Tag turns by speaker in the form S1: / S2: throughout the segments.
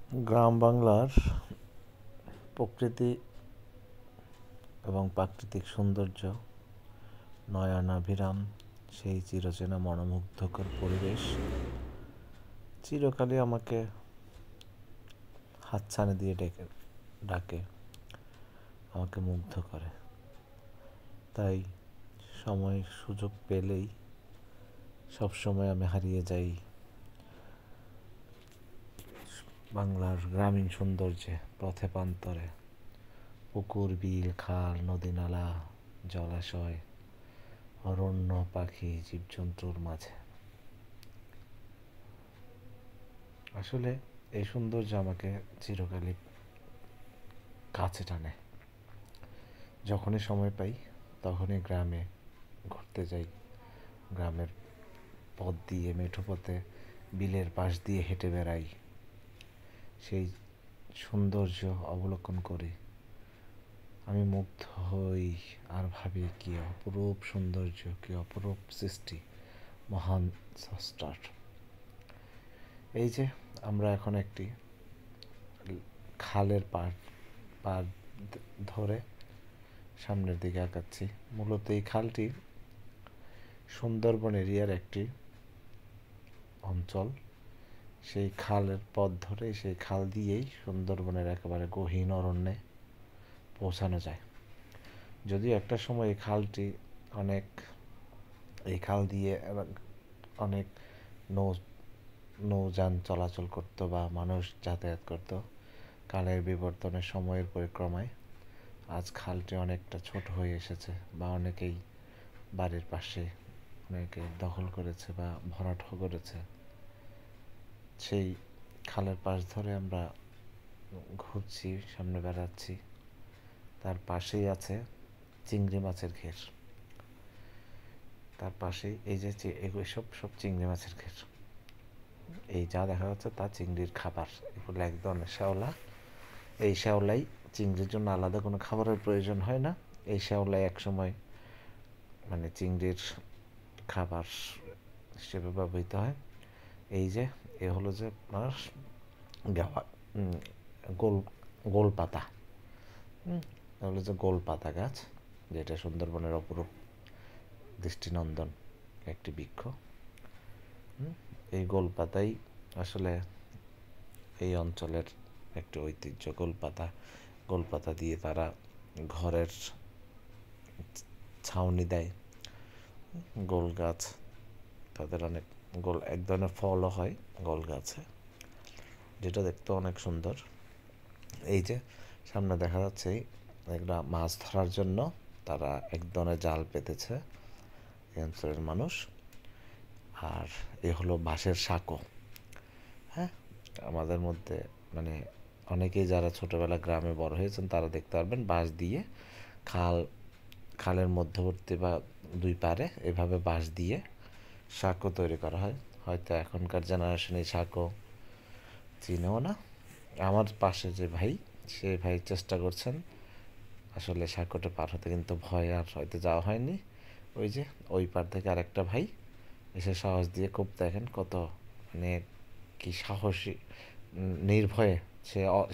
S1: গ্রাম বাংলার প্রকৃতি এবং প্রাকৃতিক সৌন্দর্য, নয়নাভিরাম সেই চিরচেনা মনোমুগ্ধকর পরিবেশ চিরকালই আমাকে হাতছানি দিয়ে ডাকে, আমাকে মুগ্ধ করে। তাই সময় সুযোগ পেলেই সবসময় আমি হারিয়ে যাই বাংলার গ্রামীণ সৌন্দর্যে, পথে প্রান্তরে, পুকুর, বিল, খাল, নদী, নালা, জলাশয়, অরণ্য, পাখি, জীবজন্তুর মাঝে। আসলে এই সৌন্দর্য আমাকে চিরকালই কাছে টানে। যখনই সময় পাই তখনই গ্রামে ঘুরতে যাই। গ্রামের পথ দিয়ে, মেঠো পথে, বিলের পাশ দিয়ে হেঁটে বেড়াই। সেই সৌন্দর্য অবলোকন করি, আমি মুগ্ধ হই আর ভাবি কি অপরূপ সৌন্দর্য, কি অপরূপ সৃষ্টি মহান স্রষ্টার। এই যে আমরা এখন একটি খালের পার ধরে সামনের দিকে আগাচ্ছি। মূলত এই খালটি সুন্দরবন এরিয়ার একটি অঞ্চল। সেই খালের পথ ধরে, সেই খাল দিয়েই সুন্দরবনের একেবারে গহীন অরণ্যে পৌঁছানো যায়। যদিও একটা সময় এই খাল দিয়ে অনেক নৌযান চলাচল করতো বা মানুষ যাতায়াত করতো। কালের বিবর্তনে, সময়ের পরিক্রমায় আজ খালটি অনেকটা ছোট হয়ে এসেছে, বা অনেকেই বাড়ির পাশে অনেকে দখল করেছে বা ভরাট করেছে। সেই খালের পাশ ধরে আমরা ঘুরছি, সামনে বেড়াচ্ছি। তার পাশেই আছে চিংড়ি মাছের ঘের। তার পাশেই এই যে এগুলো সব চিংড়ি মাছের ঘের। এই যা দেখা যাচ্ছে তা চিংড়ির খাবার। এগুলো এক ধরনের শ্যাওলা। এই শ্যাওলাই চিংড়ির জন্য আলাদা কোনো খাবারের প্রয়োজন হয় না। এই শ্যাওলাই একসময় চিংড়ির খাবার হিসেবে ব্যবহৃত হয়। এই যে হলো যে আপনার গোল পাতা, হলো যে গোল পাতা গাছ, যেটা সুন্দরবনের অপরূপ দৃষ্টিনন্দন একটি বৃক্ষ। এই গোল পাতাই আসলে এই অঞ্চলের একটি ঐতিহ্য। গোল পাতা দিয়ে তারা ঘরের ছাউনি দেয়। গোল গাছ, তাদের অনেক এক ধরনের ফলও হয় গোল গাছে, যেটা দেখতে অনেক সুন্দর। এই যে সামনে দেখা যাচ্ছে এগুলা মাছ ধরার জন্য তারা এক ধরনের জাল পেতেছে এই অঞ্চলের মানুষ। আর এ হলো বাঁশের সাঁকো। হ্যাঁ, আমাদের মধ্যে অনেকেই যারা ছোটবেলা গ্রামে বড় হয়েছেন তারা দেখতে পারবেন বাঁশ দিয়ে খালের মধ্যবর্তী বা দুই পারে এভাবে বাঁশ দিয়ে সাঁকো তৈরি করা হয়। হয়তো এখনকার জেনারেশন এই সাঁকো চিনেও না। আমার পাশে যে ভাই, সে ভাই চেষ্টা করছেন আসলে সাঁকোটা পার হতে, কিন্তু ভয় আর হয়তো যাওয়া হয়নি। ওই যে ওই পার থেকে আরেকটা ভাই এসে সাহস দিয়ে খুব দেখেন কত কি সাহসী, নির্ভয়ে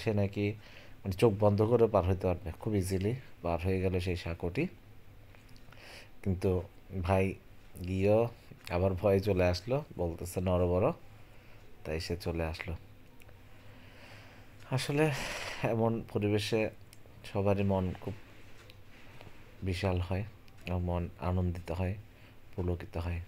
S1: সে নাকি চোখ বন্ধ করে পার হইতে পারবে, খুব ইজিলি পার হয়ে গেল সেই সাঁকোটি। কিন্তু ভাই গিয়েও আবার ভয়ে চলে আসলো, বলতেছে নড়বড়, তাই সে চলে আসলো। আসলে এমন পরিবেশে সবারই মন খুব বিশাল হয়, মন আনন্দিত হয়, পুলকিত হয়।